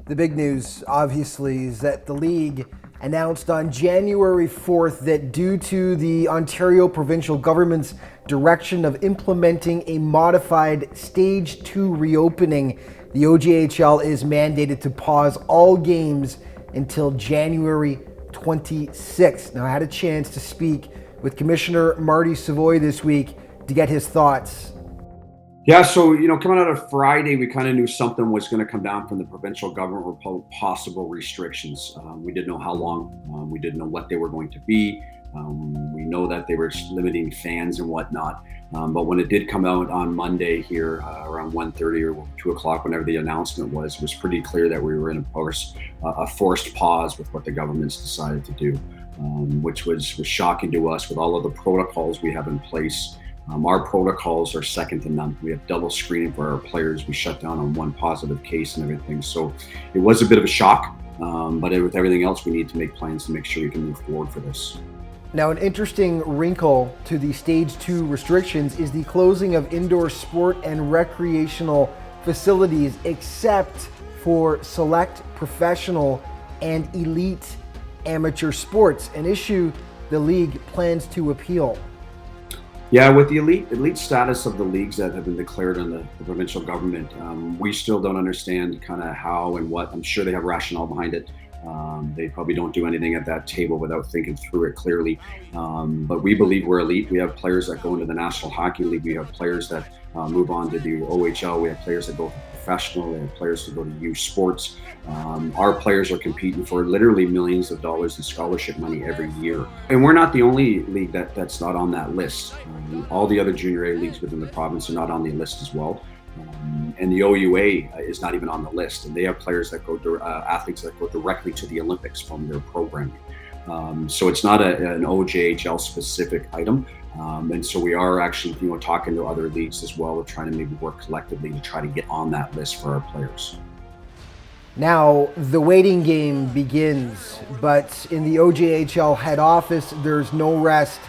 The big news, obviously, is that the league announced on January 4th that due to the Ontario provincial government's direction of implementing a modified Stage 2 reopening, the OJHL is mandated to pause all games until January 26th. Now, I had a chance to speak with Commissioner Marty Savoy this week to get his thoughts. Yeah, so, coming out of Friday, we kind of knew something was going to come down from the provincial government with possible restrictions. We didn't know how long. We didn't know what they were going to be. We know that they were limiting fans and whatnot. But when it did come out on Monday here around 1:30 or 2 o'clock, whenever the announcement was pretty clear that we were in a forced pause with what the government's decided to do, which was shocking to us with all of the protocols we have in place. Our protocols are second to none. We have double screening for our players. We shut down on one positive case and everything. So it was a bit of a shock, but with everything else, we need to make plans to make sure we can move forward for this. Now, an interesting wrinkle to the Stage 2 restrictions is the closing of indoor sport and recreational facilities, except for select professional and elite amateur sports, an issue the league plans to appeal. Yeah, with the elite status of the leagues that have been declared on the provincial government, we still don't understand kind of how and what. I'm sure they have rationale behind it. They probably don't do anything at that table without thinking through it clearly. But we believe we're elite. We have players that go into the National Hockey League. We have players that move on to the OHL. We have players that go to professional. We have players that go to youth sports. Our players are competing for literally millions of dollars in scholarship money every year. And we're not the only league that's not on that list. All the other junior A leagues within the province are not on the list as well. And the OUA is not even on the list, and they have players that go athletes that go directly to the Olympics from their programming. So it's not an OJHL specific item, and so we are actually talking to other leagues as well, of trying to maybe work collectively to try to get on that list for our players. Now, the waiting game begins, but in the OJHL head office, there's no rest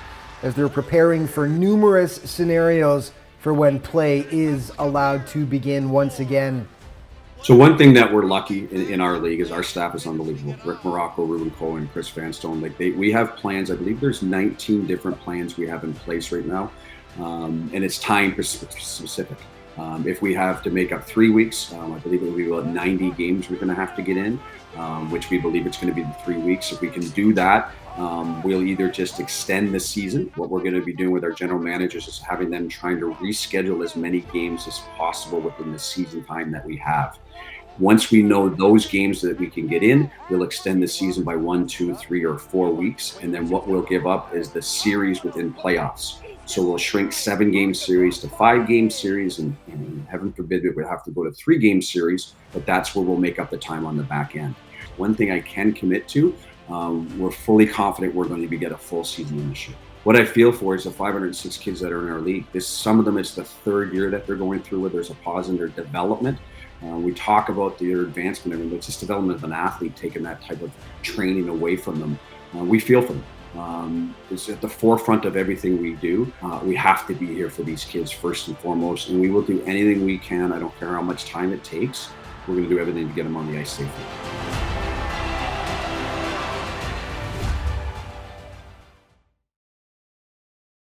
as they're preparing for numerous scenarios for when play is allowed to begin once again. So one thing that we're lucky in our league is our staff is unbelievable. Rick Morocco, Ruben Cohen, Chris Vanstone, we have plans. I believe there's 19 different plans we have in place right now, and it's time specific. If we have to make up 3 weeks, I believe it will be about 90 games we're going to have to get in, which we believe it's going to be the 3 weeks. If we can do that, we'll either just extend the season. What we're going to be doing with our general managers is having them trying to reschedule as many games as possible within the season time that we have. Once we know those games that we can get in, we'll extend the season by 1, 2, 3, or 4 weeks. And then what we'll give up is the series within playoffs. So we'll shrink 7-game series to 5-game series, and heaven forbid we would have to go to 3-game series, but that's where we'll make up the time on the back end. One thing I can commit to, we're fully confident we're going to get a full season this year. What I feel for is the 506 kids that are in our league. Some of them, it's the third year that they're going through where there's a pause in their development. We talk about their advancement, but it's just development of an athlete, taking that type of training away from them. We feel for them. It's at the forefront of everything we do. We have to be here for these kids first and foremost, and we will do anything we can. I don't care how much time it takes. We're going to do everything to get them on the ice safely.